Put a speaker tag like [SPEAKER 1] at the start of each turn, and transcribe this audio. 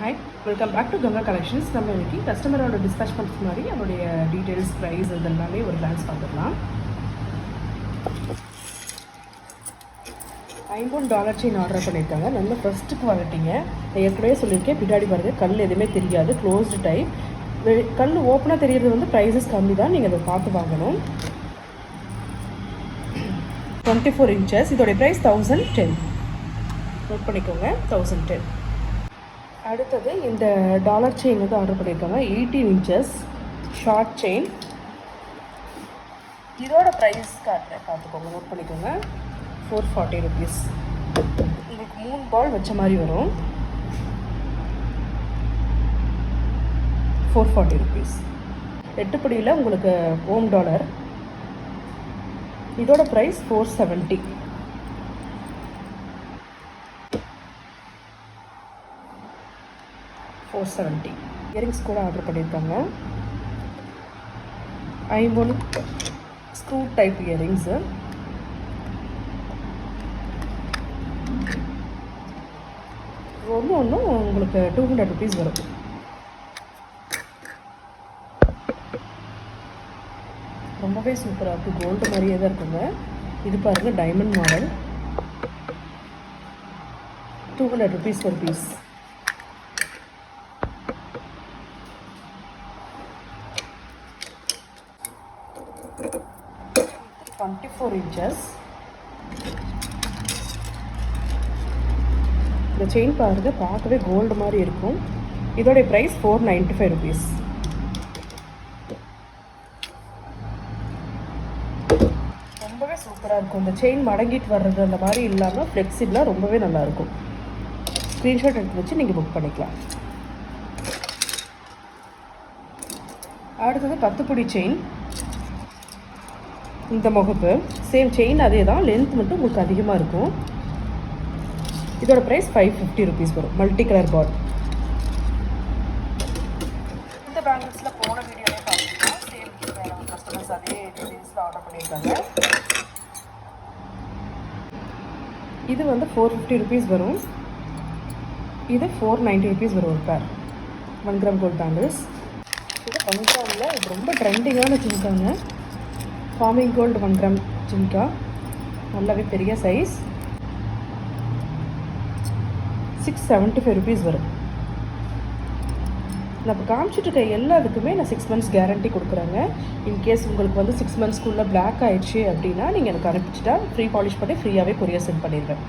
[SPEAKER 1] Hi, welcome back to Ganga collections. நம்ம இன்றைக்கி கஸ்டமரோட டிஸ்பேச் பண்ணுறது மாதிரி அவருடைய டீட்டெயில்ஸ், ப்ரைஸ் இதெல்லாமே ஒரு கிளான்ஸ் பார்த்துக்கலாம். $50 செயின் ஆர்டர் பண்ணியிருக்காங்க. நல்ல ஃபஸ்ட்டு குவாலிட்டிங்க. நான் ஏற்கனவே சொல்லியிருக்கேன், பின்னாடி பாருங்கள் கல் எதுவுமே தெரியாது, க்ளோஸ்டு டைப். கல் ஓப்பனாக தெரிகிறது வந்து ப்ரைஸஸ் கம்மி தான், நீங்கள் அதை பார்த்து வாங்கணும். 24 inches. இதோடைய ப்ரைஸ் 1010. நோட் பண்ணிக்கோங்க, 1010. அடுத்தது இந்த டாலர் செயின் வந்து ஆர்டர் பண்ணியிருக்காங்க. 18 inches ஷார்ட் செயின். இதோட ப்ரைஸ் காட்டுறேன், பார்த்துக்கோங்க, நோட் பண்ணிக்கோங்க. 440 rupees. உங்களுக்கு 3 பால் வச்ச மாதிரி வரும். 440 rupees. 8 படியில் உங்களுக்கு $1. இதோட ப்ரைஸ் 470. $470. இயரிங்ஸ் கூட ஆர்டர் பண்ணியிருக்காங்க. 5 ஸ்க்ரூ டைப் இயரிங்ஸு. ஒன்று உங்களுக்கு 200 rupees வரும். ரொம்பவே சூப்பராக இருக்குது, கோல்டு மாதிரியே தான் இருக்குங்க. இது பாருங்கள், டைமண்ட் மாடல். 200 rupees ஒரு பீஸ். $24 inches. இந்த செயின் பாருங்க, பார்க்கவே கோல்டு மாதிரி இருக்கும். இதோடைய ப்ரைஸ் 495 rupees. ரொம்பவே சூப்பராக இருக்கும். இந்த செயின் மடங்கிட்டு வர்றது அந்த மாதிரி இல்லாமல் ஃப்ளெக்சிபிளாக ரொம்பவே நல்லாயிருக்கும். ஸ்க்ரீன்ஷாட் எடுத்து வச்சு நீங்கள் புக் பண்ணிக்கலாம். அடுத்தது 10 புடி செயின். இந்த முகப்பு சேம் செயின் அதே தான், லென்த் மட்டும் உங்களுக்கு அதிகமாக இருக்கும். இதோட ப்ரைஸ் 550 rupees வரும். Multi colour ball. இந்த பேங்கிள்ஸில் போன வீடியோவே பார்த்துக்கலாம். சேம் கஸ்டமர்ஸ் அதே டீடைல்ஸில் ஆர்டர் பண்ணியிருக்காங்க. இது வந்து 450 rupees வரும். இது 490 rupees வரும் ஒரு பேர். 1 gram கோல்ட் பேங்கிள்ஸ். இது 1 gramல இது ரொம்ப ட்ரெண்டிங்கான ஜிம்காங்க. Forming gold 1 gram jhumka. நல்லாவே பெரிய சைஸ். 675 rupees வரும். நான் இப்போ காமிச்சிட்டு இருக்க எல்லாத்துக்குமே நான் 6 months கேரண்டி கொடுக்குறேங்க. இன்கேஸ் உங்களுக்கு வந்து 6 monthsக்குள்ளே பிளாக் ஆயிடுச்சு அப்படின்னா நீங்கள் எனக்கு அனுப்பிச்சிட்டா ஃப்ரீ பாலிஷ் பண்ணி ஃப்ரீயாகவே கொரியர் சென்ட் பண்ணிடுவேன்.